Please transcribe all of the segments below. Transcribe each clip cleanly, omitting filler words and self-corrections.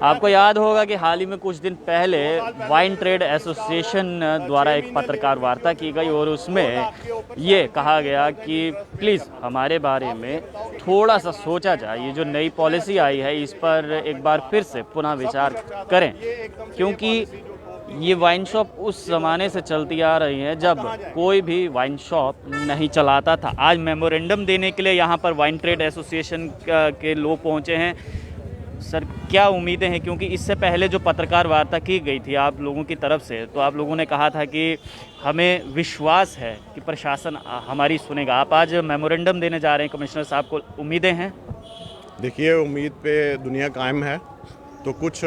आपको याद होगा कि हाल ही में कुछ दिन पहले वाइन ट्रेड एसोसिएशन द्वारा एक पत्रकार वार्ता की गई और उसमें ये कहा गया कि प्लीज़ हमारे बारे में थोड़ा सा सोचा जाए, ये जो नई पॉलिसी आई है इस पर एक बार फिर से पुनः विचार करें, क्योंकि ये वाइन शॉप उस ज़माने से चलती आ रही है जब कोई भी वाइन शॉप नहीं चलाता था। आज मेमोरेंडम देने के लिए यहाँ पर वाइन ट्रेड एसोसिएशन के लोग पहुँचे हैं। सर, क्या उम्मीदें हैं, क्योंकि इससे पहले जो पत्रकार वार्ता की गई थी आप लोगों की तरफ से, तो आप लोगों ने कहा था कि हमें विश्वास है कि प्रशासन हमारी सुनेगा। आप आज मेमोरेंडम देने जा रहे हैं कमिश्नर साहब को, उम्मीदें हैं? देखिए, उम्मीद पे दुनिया कायम है, तो कुछ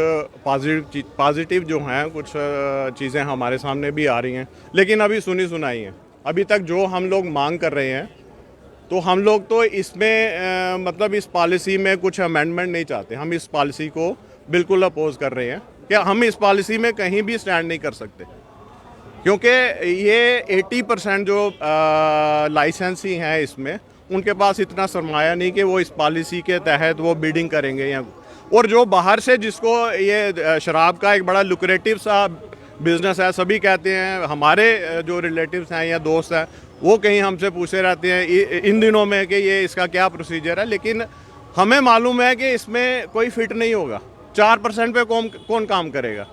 पॉजिटिव जो हैं कुछ चीज़ें हमारे सामने भी आ रही हैं, लेकिन अभी सुनी सुनाई हैं। अभी तक जो हम लोग मांग कर रहे हैं, तो हम लोग तो इसमें मतलब इस पॉलिसी में कुछ अमेंडमेंट नहीं चाहते। हम इस पॉलिसी को बिल्कुल अपोज कर रहे हैं कि हम इस पॉलिसी में कहीं भी स्टैंड नहीं कर सकते, क्योंकि ये 80% जो लाइसेंसी हैं इसमें, उनके पास इतना सरमाया नहीं कि वो इस पॉलिसी के तहत वो बिडिंग करेंगे या, और जो बाहर से जिसको ये शराब का एक बड़ा लुक्रेटिव सा बिजनेस है, सभी कहते हैं, हमारे जो रिलेटिव्स हैं या दोस्त हैं वो कहीं हमसे पूछे रहते हैं इन दिनों में कि ये इसका क्या प्रोसीजर है, लेकिन हमें मालूम है कि इसमें कोई फिट नहीं होगा। 4% पे कौन काम करेगा?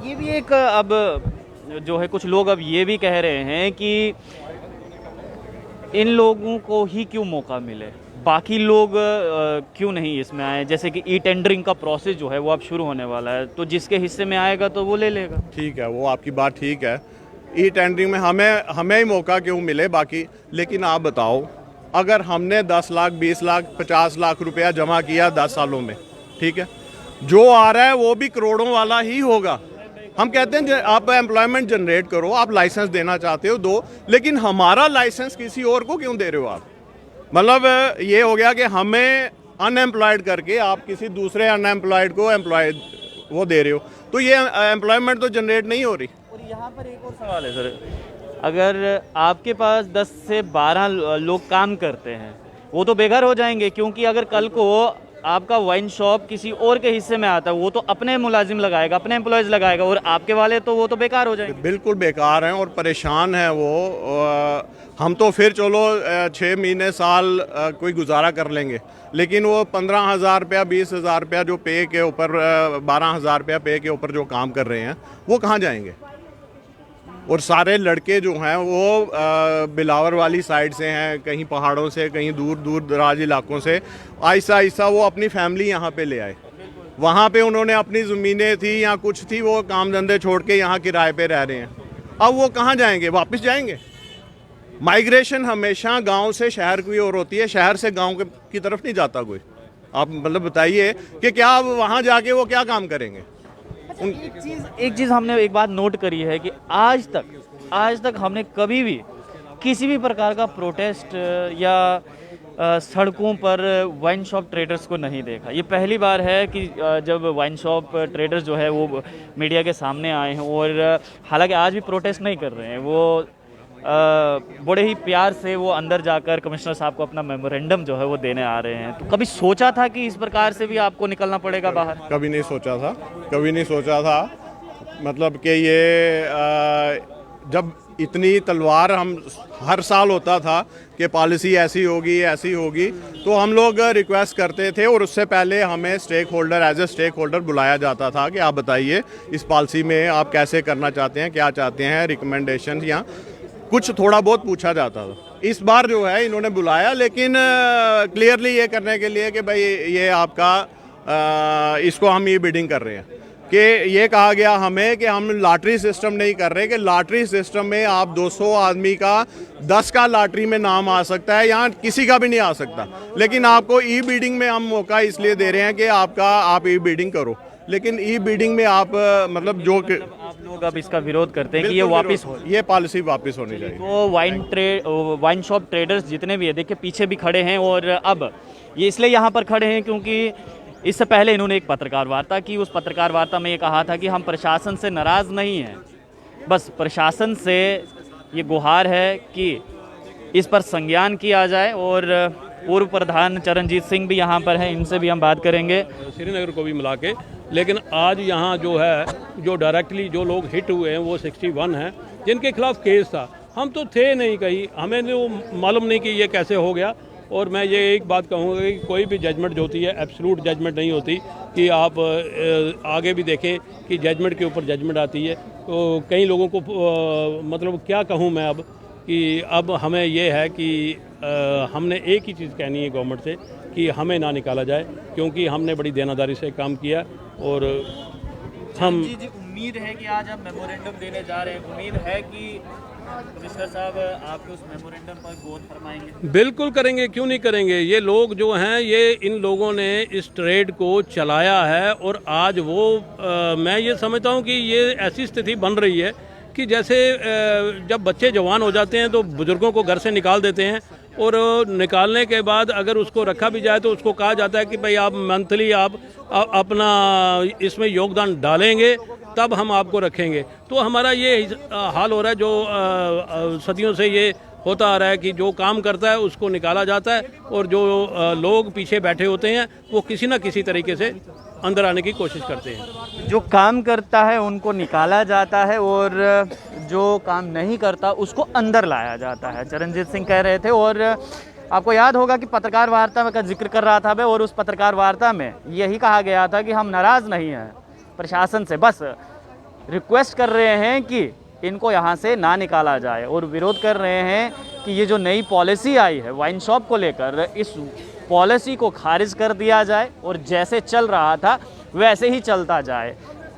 ये भी एक अब जो है कुछ लोग अब ये भी कह रहे हैं कि इन लोगों को ही क्यों मौका मिले, बाकी लोग क्यों नहीं इसमें आए। जैसे कि ई टेंडरिंग का प्रोसेस जो है वो अब शुरू होने वाला है, तो जिसके हिस्से में आएगा तो वो ले लेगा। ठीक है, वो आपकी बात ठीक है। ई टेंडरिंग में हमें ही मौका क्यों मिले बाकी, लेकिन आप बताओ, अगर हमने 10 लाख 20 लाख 50 लाख रुपया जमा किया 10 सालों में, ठीक है, जो आ रहा है वो भी करोड़ों वाला ही होगा। हम कहते हैं आप एम्प्लॉयमेंट जनरेट करो, आप लाइसेंस देना चाहते हो दो, लेकिन हमारा लाइसेंस किसी और को क्यों दे रहे हो आप? मतलब ये हो गया कि हमें अनएम्प्लॉयड करके आप किसी दूसरे अनएम्प्लॉयड को एम्प्लॉयड वो दे रहे हो, तो ये एम्प्लॉयमेंट तो जनरेट नहीं हो रही। और यहाँ पर एक और सवाल है सर, अगर आपके पास 10 से 12 लोग काम करते हैं, वो तो बेघर हो जाएंगे, क्योंकि अगर कल को आपका वाइन शॉप किसी और के हिस्से में आता है, वो तो अपने मुलाजिम लगाएगा, अपने एम्प्लॉयज़ लगाएगा, और आपके वाले तो वो तो बेकार हो जाएंगे। बिल्कुल बेकार हैं और परेशान हैं वो। हम तो फिर चलो 6 महीने साल कोई गुजारा कर लेंगे, लेकिन वो 15,000 रुपया 20,000 रुपया जो पे के ऊपर 12,000 रुपया पे के ऊपर जो काम कर रहे हैं वो कहाँ जाएंगे? और सारे लड़के जो हैं वो बिलावर वाली साइड से हैं, कहीं पहाड़ों से, कहीं दूर दूर दराज इलाकों से। आहिस्ता आहिस्ता वो अपनी फैमिली यहाँ पे ले आए। वहाँ पे उन्होंने अपनी ज़मीनें थी या कुछ थी, वो काम धंधे छोड़ के यहाँ किराए पे रह रहे हैं। अब वो कहाँ जाएंगे? वापस जाएंगे? माइग्रेशन हमेशा गांव से शहर की ओर होती है, शहर से गांव की तरफ नहीं जाता कोई। आप मतलब बताइए कि क्या अब वहाँ जाके वो क्या काम करेंगे? एक चीज़ हमने एक बात नोट करी है कि आज तक हमने कभी भी किसी भी प्रकार का प्रोटेस्ट या सड़कों पर वाइन शॉप ट्रेडर्स को नहीं देखा। ये पहली बार है कि जब वाइन शॉप ट्रेडर्स जो है वो मीडिया के सामने आए हैं, और हालांकि आज भी प्रोटेस्ट नहीं कर रहे हैं, वो बड़े ही प्यार से वो अंदर जाकर कमिश्नर साहब को अपना मेमोरेंडम जो है वो देने आ रहे हैं। तो कभी सोचा था कि इस प्रकार से भी आपको निकलना पड़ेगा बाहर? कभी नहीं सोचा था, कभी नहीं सोचा था। मतलब कि ये जब इतनी तलवार हम हर साल होता था कि पॉलिसी ऐसी होगी, तो हम लोग रिक्वेस्ट करते थे, और उससे पहले हमें stakeholder as a stakeholder बुलाया जाता था कि आप बताइए इस पॉलिसी में आप कैसे करना चाहते हैं, क्या चाहते हैं, रिकमेंडेशन या कुछ थोड़ा बहुत पूछा जाता था। इस बार जो है इन्होंने बुलाया, लेकिन क्लियरली ये करने के लिए कि भाई ये आपका इसको हम ये बिडिंग कर रहे हैं, कि ये कहा गया हमें कि हम लॉटरी सिस्टम नहीं कर रहे, कि लॉटरी सिस्टम में आप 200 आदमी का 10 का लॉटरी में नाम आ सकता है, यहाँ किसी का भी नहीं आ सकता, लेकिन आपको ई बिडिंग में हम मौका इसलिए दे रहे हैं कि आप ई बिडिंग करो। लेकिन ई बिडिंग में आप मतलब जो आप लोग अब इसका विरोध करते हैं कि ये वापस हो, ये पॉलिसी वापस होनी चाहिए। तो वाइन शॉप ट्रेडर्स जितने भी है, देखिए पीछे भी खड़े हैं, और अब ये इसलिए यहाँ पर खड़े हैं क्योंकि इससे पहले इन्होंने एक पत्रकार वार्ता की। उस पत्रकार वार्ता में ये कहा था कि हम प्रशासन से नाराज़ नहीं हैं, बस प्रशासन से ये गुहार है कि इस पर संज्ञान किया जाए और पूर्व प्रधान चरणजीत सिंह भी यहाँ पर हैं, इनसे भी हम बात करेंगे। श्रीनगर को भी मिला के, लेकिन आज यहाँ जो है, जो डायरेक्टली जो लोग हिट हुए हैं वो 61 हैं जिनके खिलाफ केस था। हम तो थे नहीं कहीं, हमें तो मालूम नहीं कि ये कैसे हो गया। और मैं ये एक बात कहूँगा कि कोई भी जजमेंट जो होती है एब्सोल्यूट जजमेंट नहीं होती, कि आप आगे भी देखें कि जजमेंट के ऊपर जजमेंट आती है। तो कई लोगों को मतलब क्या कहूँ मैं अब, कि अब हमें ये है कि हमने एक ही चीज़ कहनी है गवर्नमेंट से कि हमें ना निकाला जाए, क्योंकि हमने बड़ी देनादारी से काम किया। और हम जी उम्मीद है कि आज आप मेमोरेंडम देने जा रहे हैं, उम्मीद है कि कमिश्नर साहब आपके उस मेमोरेंडम पर गौर फरमाएंगे? बिल्कुल करेंगे, क्यों नहीं करेंगे। ये लोग जो हैं, ये इन लोगों ने इस ट्रेड को चलाया है और आज वो मैं ये समझता हूँ कि ये ऐसी स्थिति बन रही है कि जैसे जब बच्चे जवान हो जाते हैं तो बुजुर्गों को घर से निकाल देते हैं, और निकालने के बाद अगर उसको रखा भी जाए तो उसको कहा जाता है कि भाई आप मंथली आप अपना इसमें योगदान डालेंगे तब हम आपको रखेंगे। तो हमारा ये हाल हो रहा है, जो सदियों से ये होता आ रहा है कि जो काम करता है उसको निकाला जाता है, और जो लोग पीछे बैठे होते हैं वो किसी न किसी तरीके से अंदर आने की कोशिश करते हैं। जो काम करता है उनको निकाला जाता है और जो काम नहीं करता उसको अंदर लाया जाता है, चरणजीत सिंह कह रहे थे। और आपको याद होगा कि पत्रकार वार्ता का जिक्र कर रहा था मैं, और उस पत्रकार वार्ता में यही कहा गया था कि हम नाराज़ नहीं हैं प्रशासन से, बस रिक्वेस्ट कर रहे हैं कि इनको यहाँ से ना निकाला जाए, और विरोध कर रहे हैं कि ये जो नई पॉलिसी आई है वाइन शॉप को लेकर, इस पॉलिसी को खारिज कर दिया जाए और जैसे चल रहा था वैसे ही चलता जाए।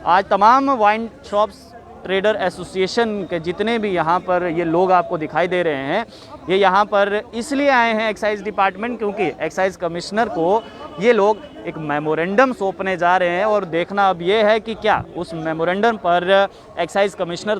आज तमाम वाइन शॉप्स ट्रेडर एसोसिएशन के जितने भी यहाँ पर ये लोग आपको दिखाई दे रहे हैं, ये यहाँ पर इसलिए आए हैं एक्साइज डिपार्टमेंट, क्योंकि एक्साइज कमिश्नर को ये लोग एक मेमोरेंडम सौंपने जा रहे हैं। और देखना अब ये है कि क्या उस मेमोरेंडम पर एक्साइज कमिश्नर